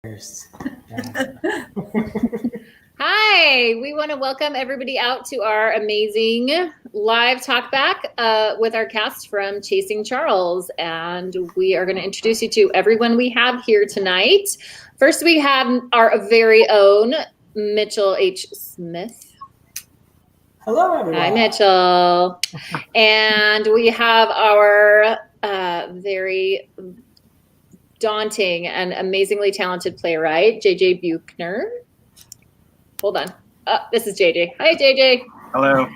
Hi, we want to welcome everybody out to our amazing live talkback with our cast from Chasing Charles. And we are going to introduce you to everyone we have here tonight. First, we have our very own Mitchell H. Smith. Hello, everyone. Hi, Mitchell. And we have our very daunting and amazingly talented playwright, JJ Buechner. Hold on. This is JJ. Hi, JJ. Hello.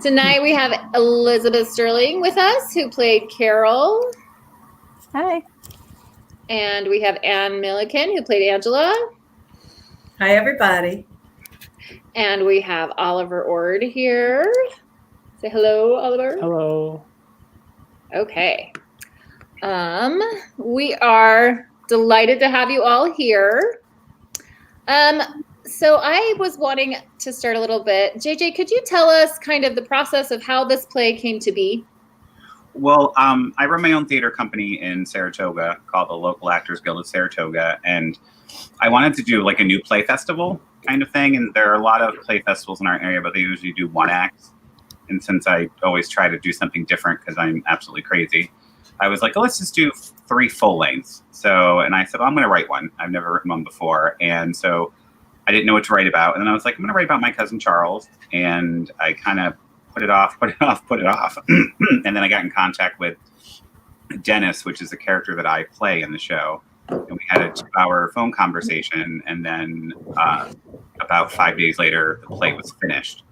Tonight we have Elizabeth Sterling with us, who played Carol. Hi. And we have Anne Milliken, who played Angela. Hi, everybody. And we have Oliver Ord here. Say hello, Oliver. Hello. Okay. We are delighted to have you all here. So I was wanting to start a little bit. JJ, could you tell us kind of the process of how this play came to be? Well, I run my own theater company in Saratoga called the Local Actors Guild of Saratoga, and I wanted to do like a new play festival kind of thing. And there are a lot of play festivals in our area, but they usually do one act. And since I always try to do something different because I'm absolutely crazy, I was like, oh, let's just do 3 full lengths. So, and I said, well, I'm going to write one. I've never written one before. And so I didn't know what to write about. And then I was like, I'm going to write about my cousin Charles. And I kind of put it off. And then I got in contact with Dennis, which is the character that I play in the show. And we had a 2-hour phone conversation. And then about 5 days later, the play was finished.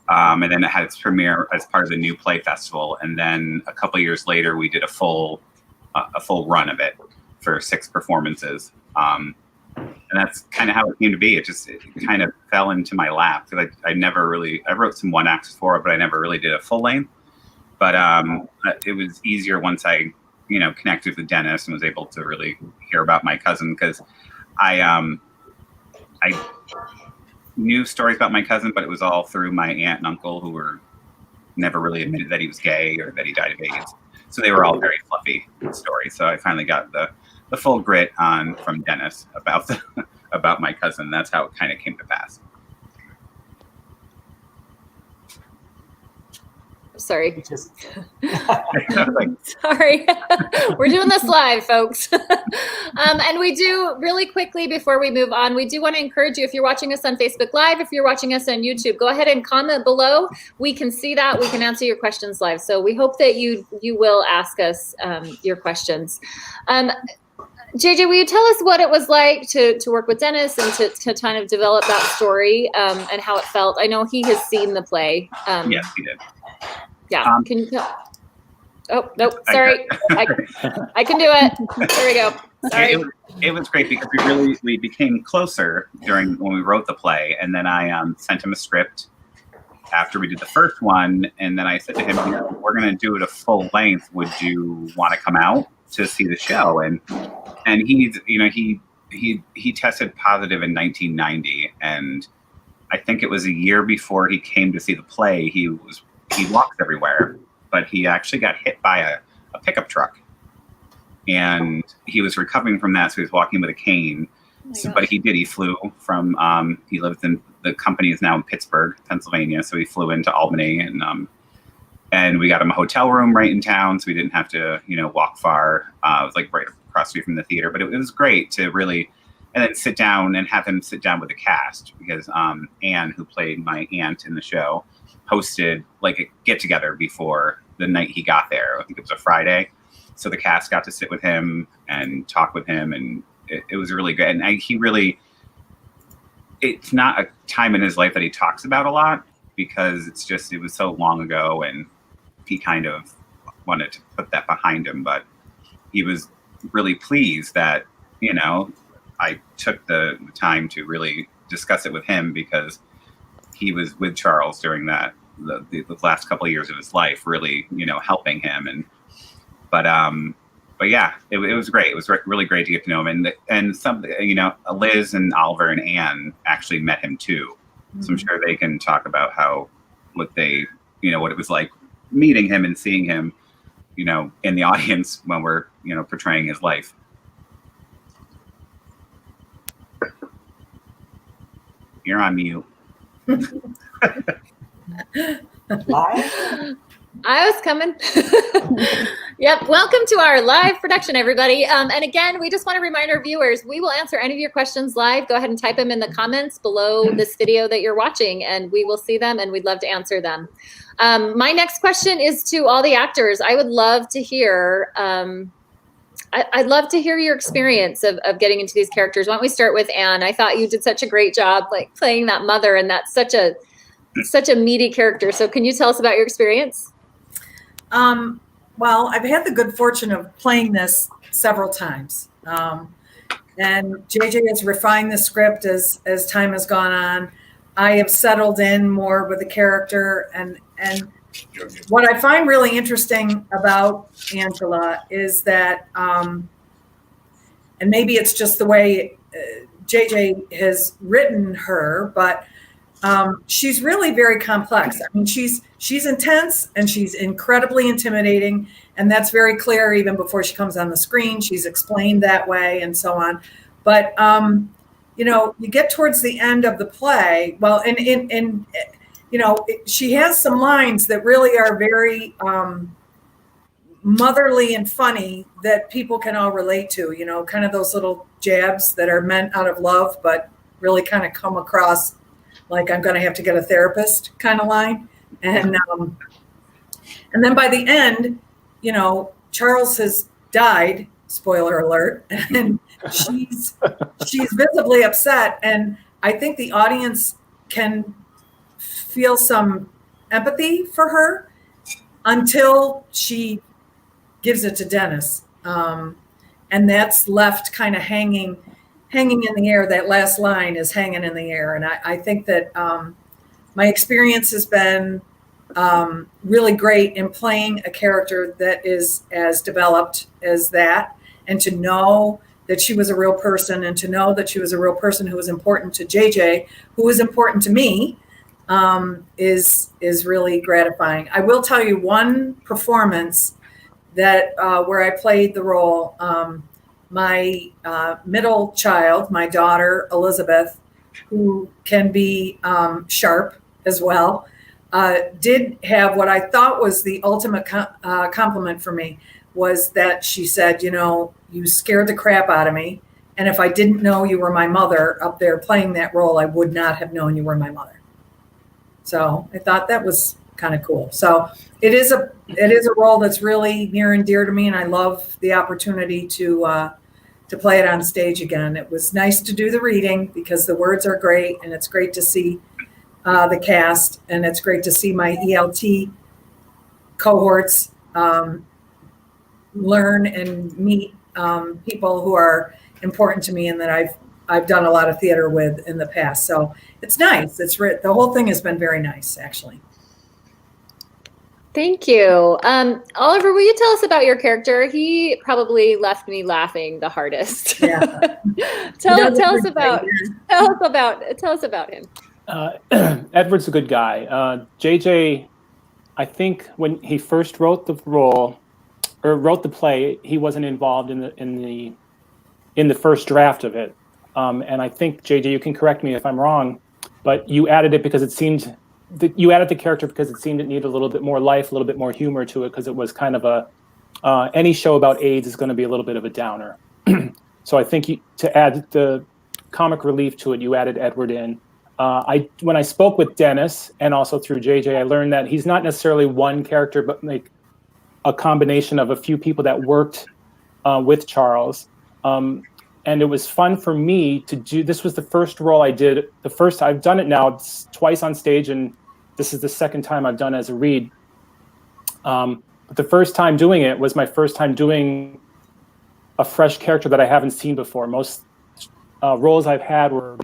And then it had its premiere as part of the new play festival. And then a couple of years later, we did a full run of it for 6 performances. And that's kind of how it came to be. It kind of fell into my lap because I wrote some one acts for it, but I never really did a full length. But it was easier once I, connected with Dennis and was able to really hear about my cousin, because I knew stories about my cousin, but it was all through my aunt and uncle, who were never really admitted that he was gay or that he died of AIDS. So they were all very fluffy stories. So I finally got the full grit from Dennis about my cousin. That's how it kind of came to pass. Sorry. Sorry. We're doing this live, folks. And we do, really quickly before we move on, we do want to encourage you, if you're watching us on Facebook Live, if you're watching us on YouTube, go ahead and comment below. We can see that. We can answer your questions live. So we hope that you will ask us your questions. JJ, will you tell us what it was like to work with Dennis and to kind of develop that story and how it felt? I know he has seen the play. Yes, he did. Yeah. Can you tell? Oh, nope. Sorry. I can do it. There we go. Sorry. It was great because we became closer when we wrote the play. And then I sent him a script after we did the first one. And then I said to him, we're going to do it a full length. Would you want to come out to see the show? And he tested positive in 1990. And I think it was a year before he came to see the play. He walks everywhere, but he actually got hit by a pickup truck, and he was recovering from that. So he was walking with a cane, but he flew from, he lives in, the company is now in Pittsburgh, Pennsylvania. So he flew into Albany, and we got him a hotel room right in town. So we didn't have to, walk far. It was like right across the street from the theater, but it was great to really, and then sit down and have him sit down with the cast, because Anne, who played my aunt in the show, hosted like a get together before the night he got there. I think it was a Friday. So the cast got to sit with him and talk with him, and it was really good. And it's not a time in his life that he talks about a lot, because it was so long ago, and he kind of wanted to put that behind him. But he was really pleased that, I took the time to really discuss it with him, because he was with Charles during the last couple of years of his life, really, helping him. But yeah, it was great. It was really great to get to know him. And some, Liz and Oliver and Anne actually met him too. Mm-hmm. So I'm sure they can talk about what it was like meeting him and seeing him, in the audience when we're, portraying his life. You're on mute. Live? I was coming. Yep. Welcome to our live production, everybody. And again, we just want to remind our viewers, we will answer any of your questions live. Go ahead and type them in the comments below this video that you're watching, and we will see them and we'd love to answer them. My next question is to all the actors. I would love to hear, I'd love to hear your experience of getting into these characters. Why don't we start with Anne? I thought you did such a great job, like playing that mother, and that's such a meaty character. So can you tell us about your experience? Well, I've had the good fortune of playing this several times. And JJ has refined the script as time has gone on. I have settled in more with the character. And what I find really interesting about Angela is that, and maybe it's just the way JJ has written her, but she's really very complex. I mean, she's intense and she's incredibly intimidating, and that's very clear even before she comes on the screen. She's explained that way and so on. But you know, you get towards the end of the play. Well, and you know, she has some lines that really are very motherly and funny that people can all relate to. You know, kind of those little jabs that are meant out of love, but really kind of come across like I'm going to have to get a therapist kind of line. And then by the end, you know, Charles has died, spoiler alert, and she's visibly upset. And I think the audience can feel some empathy for her until she gives it to Dennis. And that's left kind of hanging in the air. That last line is hanging in the air. And I think that my experience has been really great in playing a character that is as developed as that, and to know that she was a real person, and to know that she was a real person who was important to JJ, who was important to me, is really gratifying. I will tell you one performance that where I played the role. My middle child, my daughter, Elizabeth, who can be sharp as well, did have what I thought was the ultimate compliment for me, was that she said, you know, you scared the crap out of me. And if I didn't know you were my mother up there playing that role, I would not have known you were my mother. So I thought that was kind of cool. So it is a role that's really near and dear to me. And I love the opportunity to play it on stage again. It was nice to do the reading because the words are great, and it's great to see the cast, and it's great to see my ELT cohorts learn and meet people who are important to me and that I've done a lot of theater with in the past. So it's nice. The whole thing has been very nice, actually. Thank you. Oliver, will you tell us about your character? He probably left me laughing the hardest. Yeah. tell us about him. Edward's a good guy. JJ, I think when he first wrote the role or wrote the play, he wasn't involved in the first draft of it. And I think, JJ, you can correct me if I'm wrong, but you added it because it seemed you added the character because it seemed it needed a little bit more life, a little bit more humor to it, because it was kind of any show about AIDS is going to be a little bit of a downer. So I think to add the comic relief to it, you added Edward in. When I spoke with Dennis and also through JJ, I learned that he's not necessarily one character, but like a combination of a few people that worked with Charles. And it was fun for me to do. This was the first role I did. I've done it now twice on stage, and this is the second time I've done it as a read. But the first time doing it was my first time doing a fresh character that I haven't seen before. Most roles I've had were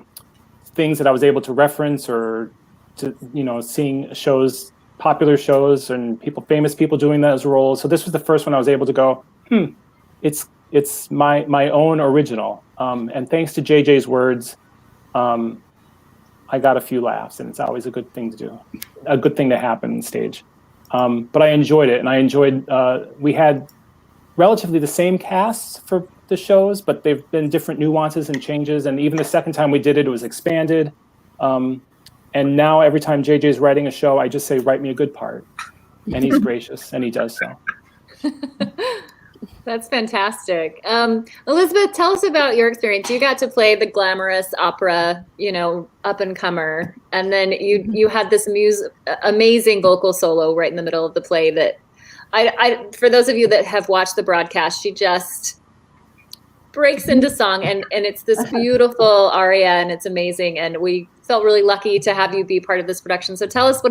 things that I was able to reference or to, seeing shows, popular shows, and famous people doing those roles. So this was the first one I was able to go, it's my own original. And thanks to JJ's words, I got a few laughs, and it's always a good thing to do, a good thing to happen on stage. But I enjoyed it, and I enjoyed, we had relatively the same casts for the shows, but they've been different nuances and changes. And even the second time we did it, it was expanded. And now every time JJ is writing a show, I just say, write me a good part. And he's gracious, and he does so. That's fantastic. Elizabeth, tell us about your experience. You got to play the glamorous opera, up and comer. And then you had this amazing vocal solo right in the middle of the play that for those of you that have watched the broadcast, she just breaks into song and it's this beautiful aria and it's amazing. And we felt really lucky to have you be part of this production. So tell us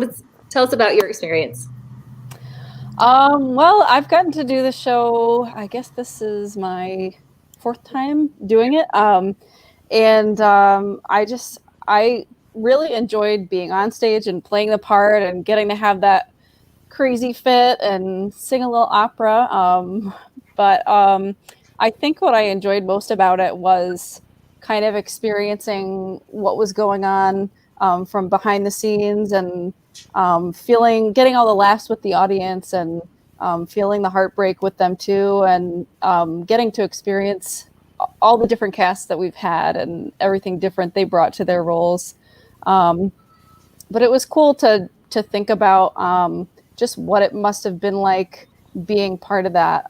about your experience. Well, I've gotten to do the show. I guess this is my 4th time doing it. I really enjoyed being on stage and playing the part and getting to have that crazy fit and sing a little opera. But I think what I enjoyed most about it was kind of experiencing what was going on from behind the scenes and getting all the laughs with the audience and feeling the heartbreak with them too, and getting to experience all the different casts that we've had and everything different they brought to their roles. But it was cool to think about just what it must have been like being part of that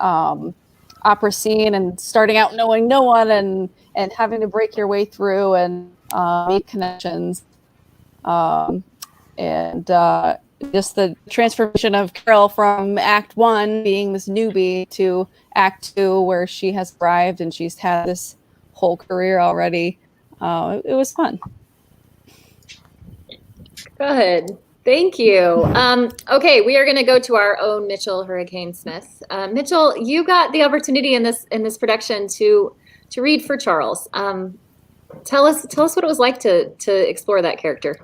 opera scene and starting out knowing no one and having to break your way through and make connections. Just the transformation of Carol from Act 1 being this newbie to Act 2 where she has arrived and she's had this whole career already. It was fun. Good. Thank you. Okay, we are going to go to our own Mitchell Hurricane Smith. Mitchell, you got the opportunity in this production to read for Charles. Tell us what it was like to explore that character.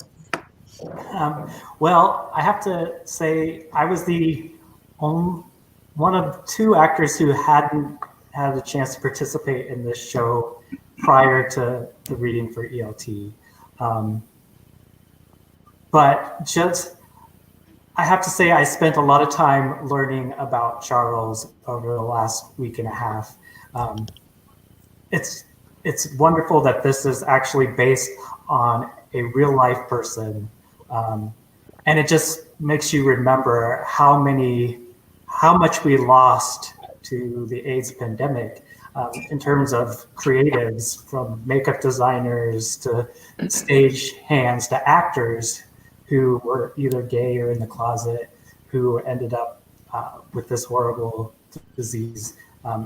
Well, I have to say I was the one of 2 actors who hadn't had a chance to participate in this show prior to the reading for ELT. But I have to say I spent a lot of time learning about Charles over the last week and a half. It's wonderful that this is actually based on a real life person. And it just makes you remember how much we lost to the AIDS pandemic in terms of creatives, from makeup designers to stage hands to actors who were either gay or in the closet, who ended up with this horrible disease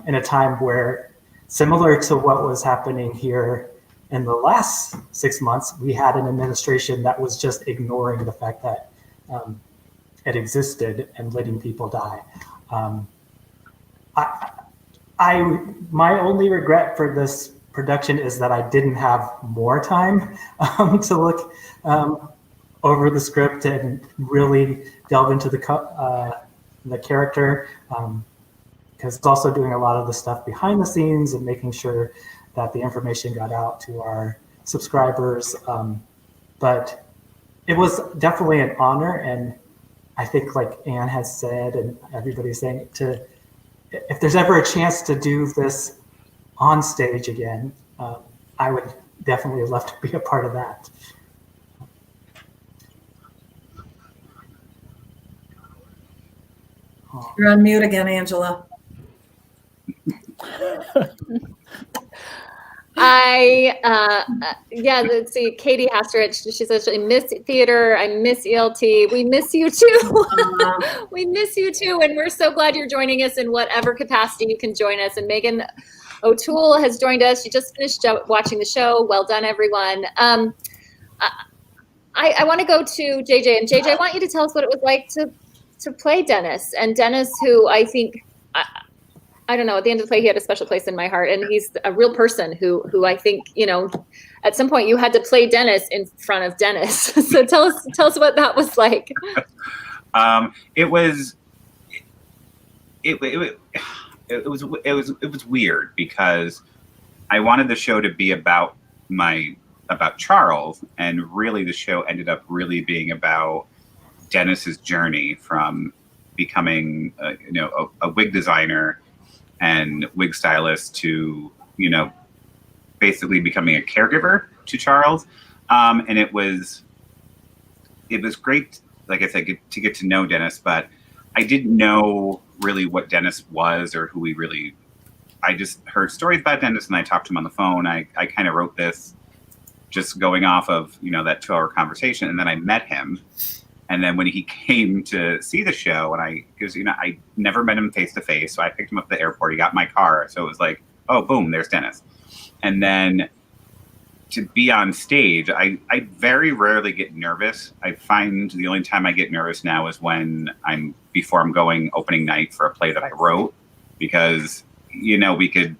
in a time where, similar to what was happening here in the last 6 months, we had an administration that was just ignoring the fact that it existed and letting people die. My only regret for this production is that I didn't have more time to look over the script and really delve into the character, because it's also doing a lot of the stuff behind the scenes and making sure that the information got out to our subscribers. But it was definitely an honor, and I think, like Anne has said and everybody's saying, if there's ever a chance to do this on stage again, I would definitely love to be a part of that. You're on mute again, Angela. Let's see, Katie Hasterich, she says, I miss theater, I miss ELT. We miss you too. We miss you too, and we're so glad you're joining us in whatever capacity you can join us. And Megan O'Toole has joined us. She just finished watching the show. Well done, everyone. I want to go to JJ, and JJ, I want you to tell us what it was like to play Dennis. And Dennis, who I think, I don't know, at the end of the play, he had a special place in my heart, and he's a real person who I think, at some point you had to play Dennis in front of Dennis. So tell us what that was like. It was weird because I wanted the show to be about Charles, and really the show ended up really being about Dennis's journey from becoming a wig designer and wig stylist to basically becoming a caregiver to Charles. And it was great, like I said, to get to know Dennis, but I didn't know really what Dennis was or who I just heard stories about Dennis, and I talked to him on the phone. I kind of wrote this just going off of, that 2-hour conversation. And then I met him. And then when he came to see the show, and because I never met him face to face. So I picked him up at the airport. He got my car. So it was like, oh, boom, there's Dennis. And then to be on stage, I very rarely get nervous. I find the only time I get nervous now is when before I'm going opening night for a play that I wrote, because, we could,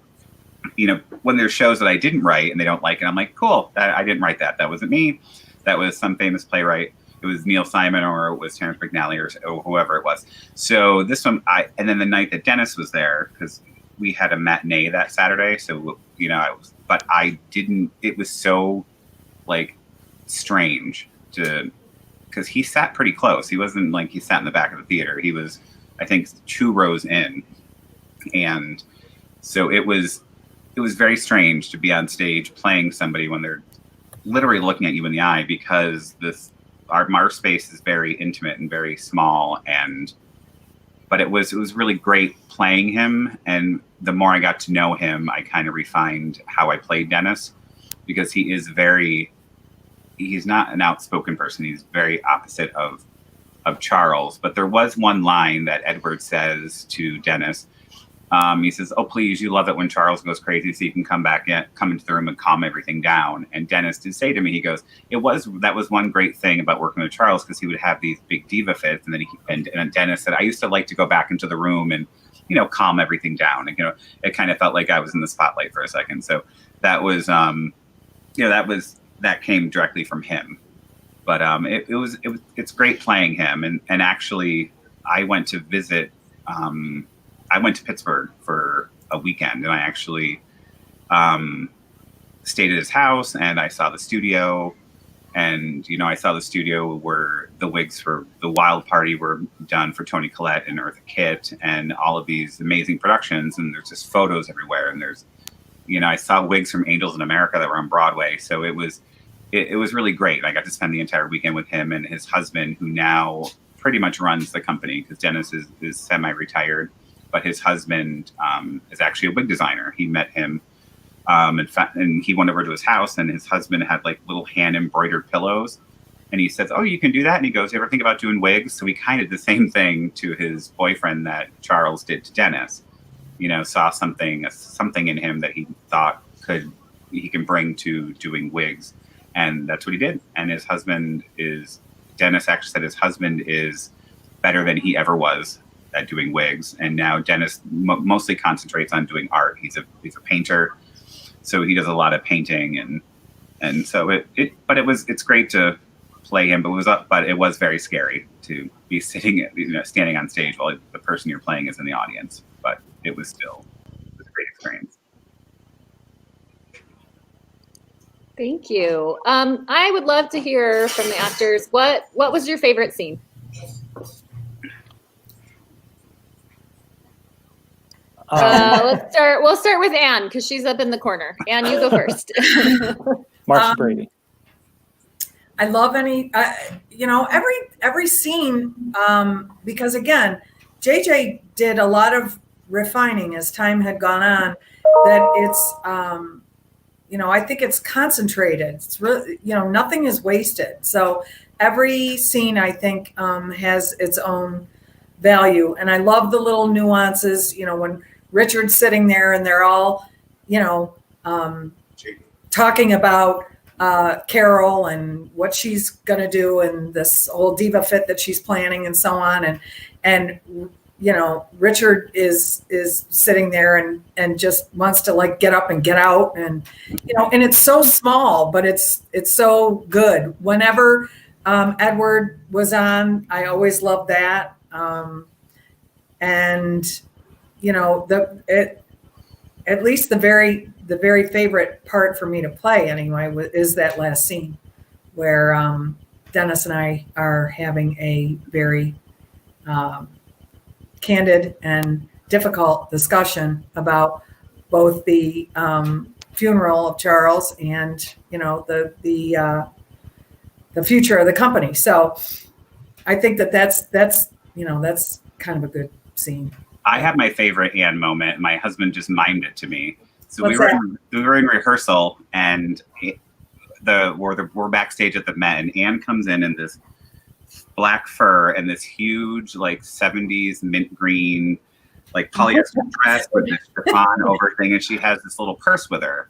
when there's shows that I didn't write and they don't like it, I'm like, cool, I didn't write that. That wasn't me. That was some famous playwright. It was Neil Simon, or it was Terrence McNally, or whoever it was. So this one, and then the night that Dennis was there, because we had a matinee that Saturday. So, it was so like strange because he sat pretty close. He wasn't like he sat in the back of the theater. He was, I think, 2 rows in. And so it was very strange to be on stage playing somebody when they're literally looking at you in the eye, because our space is very intimate and very small. But it was really great playing him. And the more I got to know him, I kind of refined how I played Dennis, because he's not an outspoken person. He's very opposite of Charles. But there was one line that Edward says to Dennis. He says, "Oh, please, you love it when Charles goes crazy, so you can come into the room and calm everything down." And Dennis did say to me, he goes, that was one great thing about working with Charles, because he would have these big diva fits. And then and Dennis said, "I used to like to go back into the room and, calm everything down." And, it kind of felt like I was in the spotlight for a second. So that was, that came directly from him. But it's great playing him. And actually, I went to visit, I went to Pittsburgh for a weekend, and I actually stayed at his house, and I saw the studio. And, I saw the studio where the wigs for the Wild Party were done for Toni Collette and Eartha Kitt, and all of these amazing productions. And there's just photos everywhere. And there's, I saw wigs from Angels in America that were on Broadway. So it was really great. I got to spend the entire weekend with him and his husband, who now pretty much runs the company, because Dennis is semi-retired. But his husband is actually a wig designer. He met him, and he went over to his house, and his husband had like little hand embroidered pillows. And he says, "Oh, you can do that?" And he goes, "You ever think about doing wigs?" So he kind of did the same thing to his boyfriend that Charles did to Dennis. Saw something in him that he thought he can bring to doing wigs. And that's what he did. And his husband Dennis actually said his husband is better than he ever was at doing wigs. And now Dennis mostly concentrates on doing art. He's a painter, so he does a lot of painting, and so it's great to play him, but it was very scary to be standing on stage while the person you're playing is in the audience. But it was a great experience. Thank you. I would love to hear from the actors. What was your favorite scene? We'll start with Anne, because she's up in the corner. Anne, you go first. Marcia Brady. I love every scene, because again, JJ did a lot of refining as time had gone on, that it's, I think it's concentrated. It's really, nothing is wasted. So every scene, I think, has its own value. And I love the little nuances, when Richard's sitting there and they're all, talking about Carol and what she's going to do and this whole diva fit that she's planning and so on. And Richard is sitting there and just wants to like get up and get out. And, and it's so small, but it's so good. Whenever Edward was on, I always loved that. At least the very favorite part for me to play anyway is that last scene where Dennis and I are having a very candid and difficult discussion about both the funeral of Charles and the the future of the company. So I think that's kind of a good scene. I have my favorite Anne moment. My husband just mimed it to me. So What's we were in rehearsal, and we're backstage at the Met, and Anne comes in this black fur and this huge like 70s mint green like polyester dress with this chiffon over thing, and she has this little purse with her,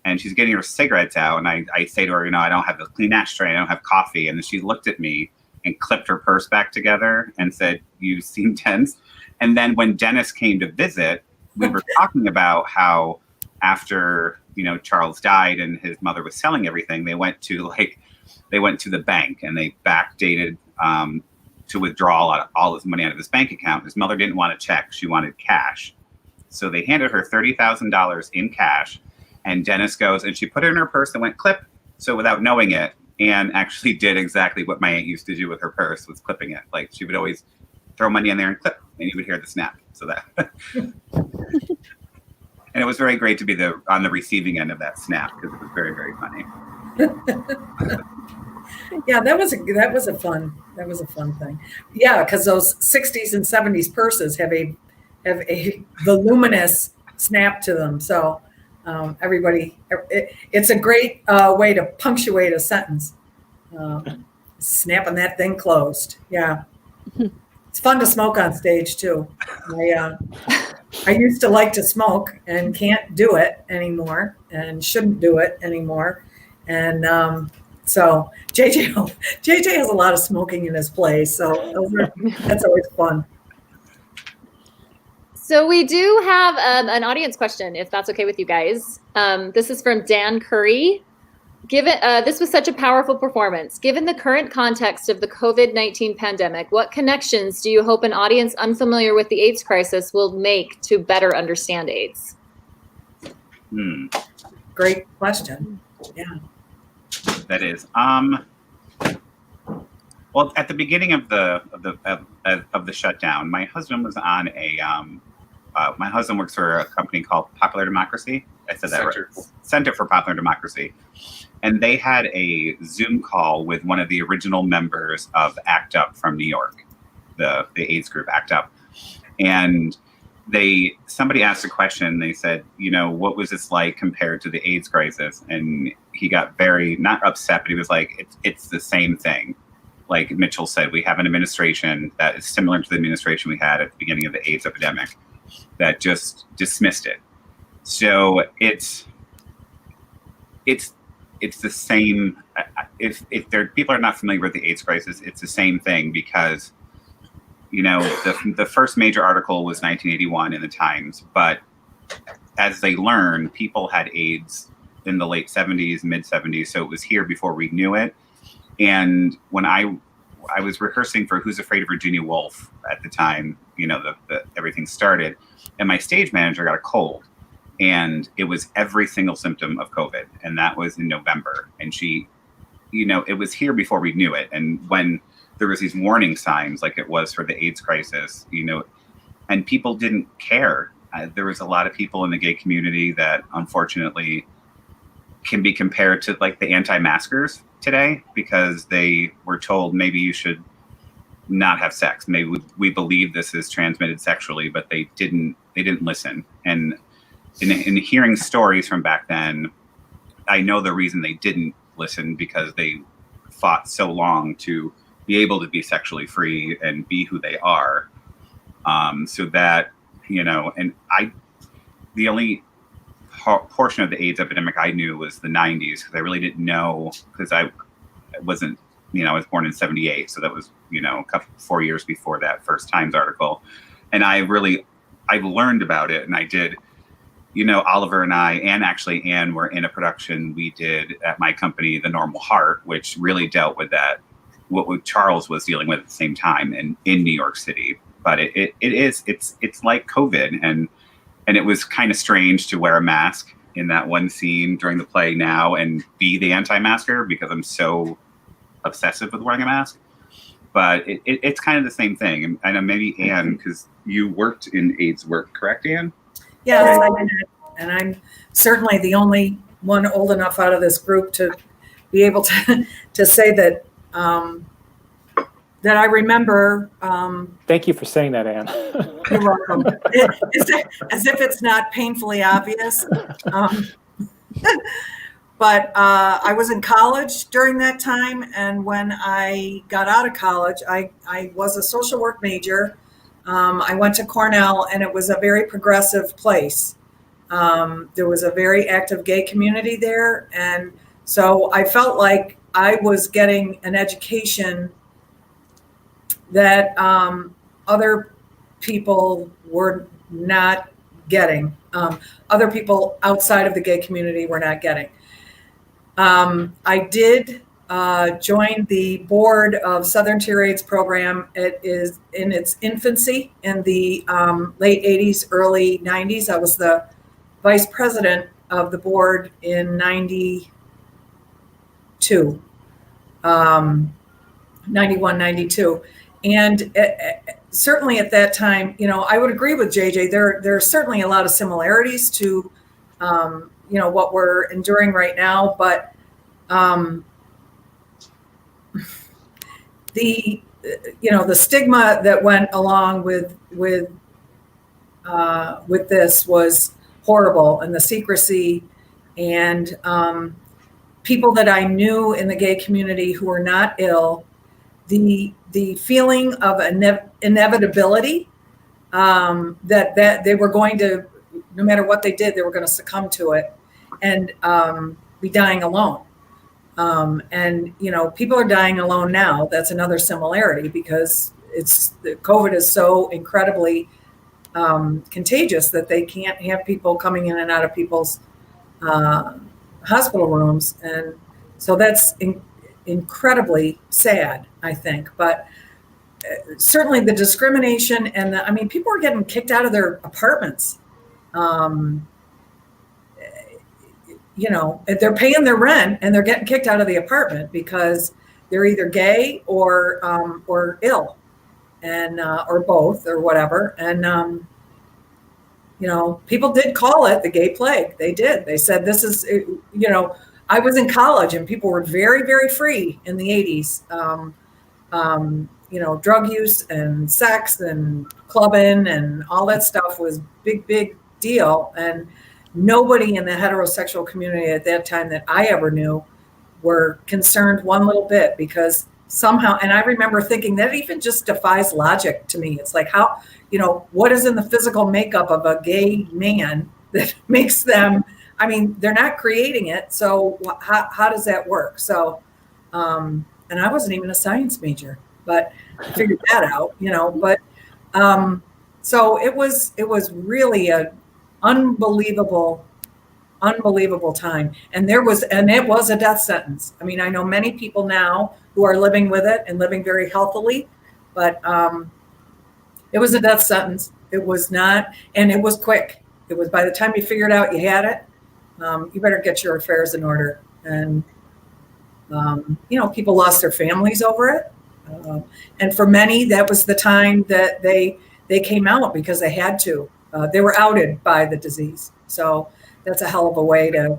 and she's getting her cigarettes out, and I say to her, I don't have a clean ashtray, I don't have coffee, and then she looked at me and clipped her purse back together and said, "You seem tense." And then when Dennis came to visit, we were talking about how after Charles died and his mother was selling everything, they went to the bank and they backdated to withdraw all his money out of his bank account. His mother didn't want a check; she wanted cash. So they handed her $30,000 in cash, and Dennis goes and she put it in her purse and went clip. So without knowing it, Anne actually did exactly what my aunt used to do with her purse, was clipping it. Like she would always throw money in there and clip, and you would hear the snap. So that. And it was very great to be on the receiving end of that snap, because it was very, very funny. Yeah, that was a fun thing. Yeah, because those 60s and 70s purses have a voluminous snap to them. So it's a great way to punctuate a sentence. Snapping that thing closed. Yeah, it's fun to smoke on stage too. I used to like to smoke and can't do it anymore and shouldn't do it anymore. And so JJ has a lot of smoking in his plays. So that's always fun. So we do have an audience question, if that's okay with you guys. This is from Dan Curry. This was such a powerful performance. Given the current context of the COVID-19 pandemic, what connections do you hope an audience unfamiliar with the AIDS crisis will make to better understand AIDS? Great question. Yeah. That is. Well, at the beginning of the shutdown, my husband was on my husband works for a company called Popular Democracy. I said that right. Center for Popular Democracy. And they had a Zoom call with one of the original members of ACT UP from New York, the AIDS group ACT UP. And somebody asked a question. They said, what was this like compared to the AIDS crisis? And he got very, not upset, but he was like, it's the same thing. Like Mitchell said, we have an administration that is similar to the administration we had at the beginning of the AIDS epidemic that just dismissed it. So it's the same. If people are not familiar with the AIDS crisis, it's the same thing, because the first major article was 1981 in the Times, but as they learned, people had AIDS in the late 70s, mid 70s, so it was here before we knew it. And when I was rehearsing for Who's Afraid of Virginia Woolf at the time, everything started, and my stage manager got a cold. And it was every single symptom of COVID. And that was in November. And she, it was here before we knew it. And when there was these warning signs, like it was for the AIDS crisis, and people didn't care. There was a lot of people in the gay community that unfortunately can be compared to like the anti-maskers today, because they were told maybe you should not have sex. Maybe we believe this is transmitted sexually, but they didn't listen. And in hearing stories from back then, I know the reason they didn't listen, because they fought so long to be able to be sexually free and be who they are. So that, and the only portion of the AIDS epidemic I knew was the 90s, because I really didn't know, because I wasn't, I was born in 78. So that was, 4 years before that first Times article. And I've learned about it, and I did. Oliver and I, and actually Anne, were in a production we did at my company, The Normal Heart, which really dealt with that, what Charles was dealing with at the same time in New York City. But it's like COVID, and it was kind of strange to wear a mask in that one scene during the play now and be the anti-masker, because I'm so obsessive with wearing a mask. But it's kind of the same thing. And I know maybe Anne, because you worked in AIDS work, correct, Anne? Yes, I did. And I'm certainly the only one old enough out of this group to be able to say that that I remember. Thank you for saying that, Anne. You're welcome. As if it's not painfully obvious. But I was in college during that time, and when I got out of college, I was a social work major. I went to Cornell, and it was a very progressive place. There was a very active gay community there, and so I felt like I was getting an education that other people were not getting. Other people outside of the gay community were not getting. I did join the board of Southern Tier AIDS program. It is in its infancy in the late 80s, early 90s. I was the vice president of the board in 92, 91, 92. And certainly at that time, I would agree with JJ. There are certainly a lot of similarities to, what we're enduring right now. But the stigma that went along with this was horrible, and the secrecy, and people that I knew in the gay community who were not ill, the feeling of inevitability, that they were going to, no matter what they did, they were going to succumb to it and be dying alone. And people are dying alone now. That's another similarity, because COVID is so incredibly contagious that they can't have people coming in and out of people's hospital rooms. And so that's incredibly sad, I think. But certainly the discrimination and people are getting kicked out of their apartments. They're paying their rent and they're getting kicked out of the apartment because they're either gay or ill, and or both or whatever. And people did call it the gay plague. They did. They said this is, I was in college and people were very, very free in the 80s. Drug use and sex and clubbing and all that stuff was big deal. And nobody in the heterosexual community at that time that I ever knew were concerned one little bit, because somehow, and I remember thinking that even just defies logic to me. It's like, how, what is in the physical makeup of a gay man that makes them, they're not creating it. So how does that work? So, and I wasn't even a science major, but I figured that out, but, so it was really a unbelievable time. And it was a death sentence. I know many people now who are living with it and living very healthily, but, it was a death sentence. It was not, and it was quick. It was, by the time you figured out you had it, you better get your affairs in order. And, people lost their families over it. And for many, that was the time that they came out because they had to. They were outed by the disease. So that's a hell of a way to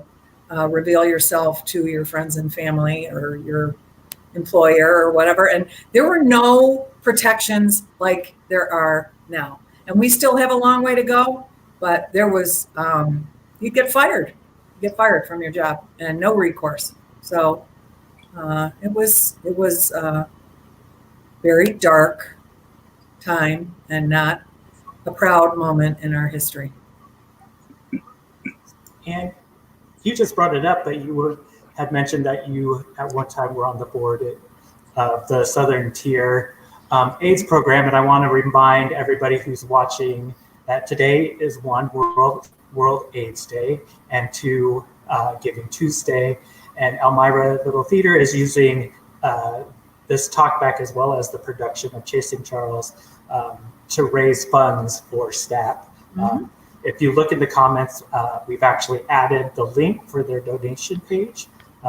reveal yourself to your friends and family or your employer or whatever. And there were no protections like there are now. And we still have a long way to go, but there was, you'd get fired. You get fired from your job and no recourse. So it was very dark time and not a proud moment in our history. And you just brought it up that you had mentioned that you at one time were on the board of the Southern Tier AIDS program. And I want to remind everybody who's watching that today is one, World AIDS Day, and two, Giving Tuesday. And Elmira Little Theatre is using this talkback as well as the production of Chasing Charles to raise funds for STAP. Mm-hmm. If you look in the comments, we've actually added the link for their donation page.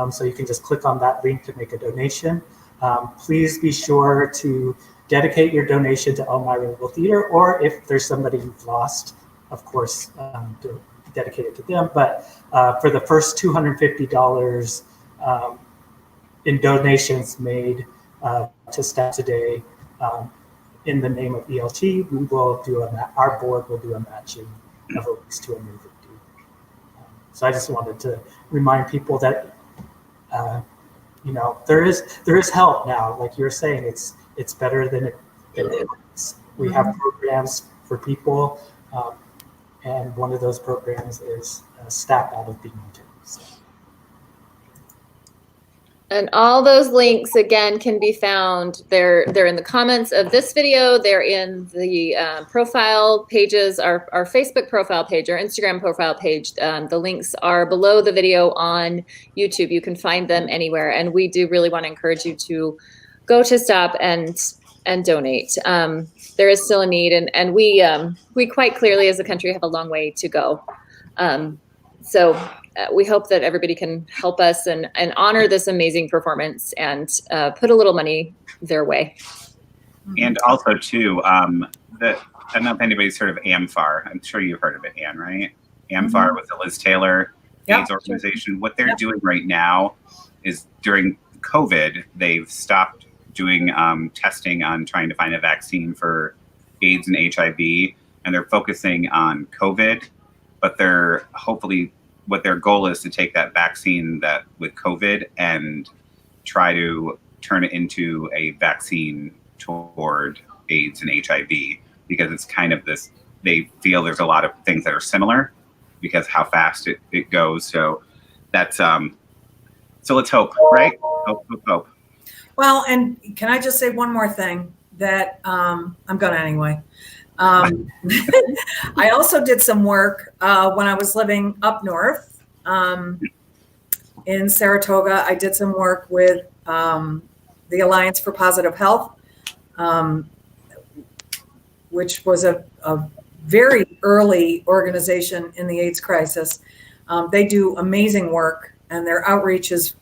So you can just click on that link to make a donation. Please be sure to dedicate your donation to Elmira Little Theatre, or if there's somebody you've lost, of course, dedicate it to them. But for the first $250, in donations made to staff today, in the name of ELT, we will do our board will do a matching of at least $250. So I just wanted to remind people that there is help now. Like you're saying, it's better than it was. We have programs for people, and one of those programs is staff out of Binghamton. So. And all those links again can be found. They're in the comments of this video. They're in the profile pages, our Facebook profile page, our Instagram profile page. The links are below the video on YouTube. You can find them anywhere. And we do really want to encourage you to go to STOP and donate. There is still a need, and we quite clearly as a country have a long way to go. So we hope that everybody can help us and honor this amazing performance and put a little money their way. And also too, I don't know if anybody's heard of AMFAR. I'm sure you've heard of it, Anne, right? AMFAR was the Liz Taylor AIDS organization. What they're doing right now is during COVID, they've stopped doing testing on trying to find a vaccine for AIDS and HIV, and they're focusing on COVID, but they're hopefully what their goal is to take that vaccine that with COVID and try to turn it into a vaccine toward AIDS and HIV, because it's kind of this, they feel there's a lot of things that are similar because how fast it goes. So that's, so let's hope, right? Hope. Well, and can I just say one more thing that I'm going to anyway. I also did some work when I was living up north in Saratoga. I did some work with the Alliance for Positive Health, which was a very early organization in the AIDS crisis. They do amazing work, and their outreach is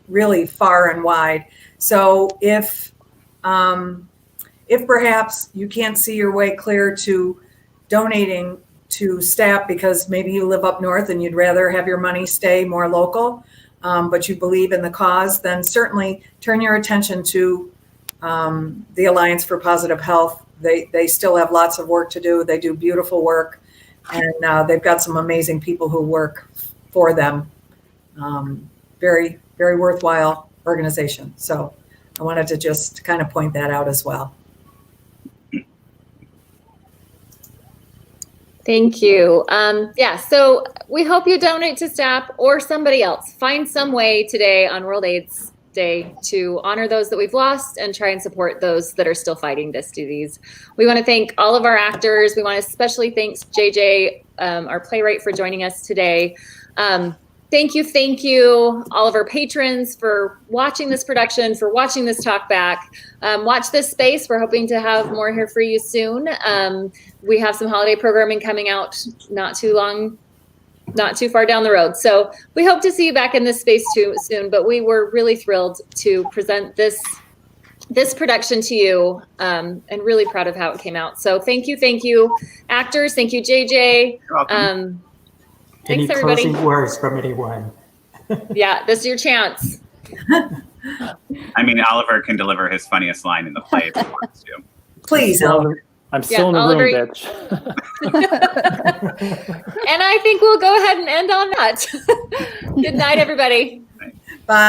really far and wide. So if perhaps you can't see your way clear to donating to STAP because maybe you live up north and you'd rather have your money stay more local, but you believe in the cause, then certainly turn your attention to the Alliance for Positive Health. They still have lots of work to do. They do beautiful work, and they've got some amazing people who work for them. Very, very worthwhile organization. So I wanted to just kind of point that out as well. Thank you. So we hope you donate to STAP or somebody else. Find some way today on World AIDS Day to honor those that we've lost and try and support those that are still fighting this disease. We want to thank all of our actors. We want to especially thank JJ, our playwright, for joining us today. Thank you, all of our patrons for watching this production, for watching this Talkback. Watch this space. We're hoping to have more here for you soon. We have some holiday programming coming out not too far down the road. So we hope to see you back in this space too soon, but we were really thrilled to present this production to you, and really proud of how it came out. So thank you, actors. Thank you, JJ. You're welcome. Thanks, Any everybody. closing words from anyone? Yeah, this is your chance. I mean, Oliver can deliver his funniest line in the play if he wants to. Please, Oliver. I'm still in the Oliver, room, bitch. And I think we'll go ahead and end on that. Good night, everybody. Bye.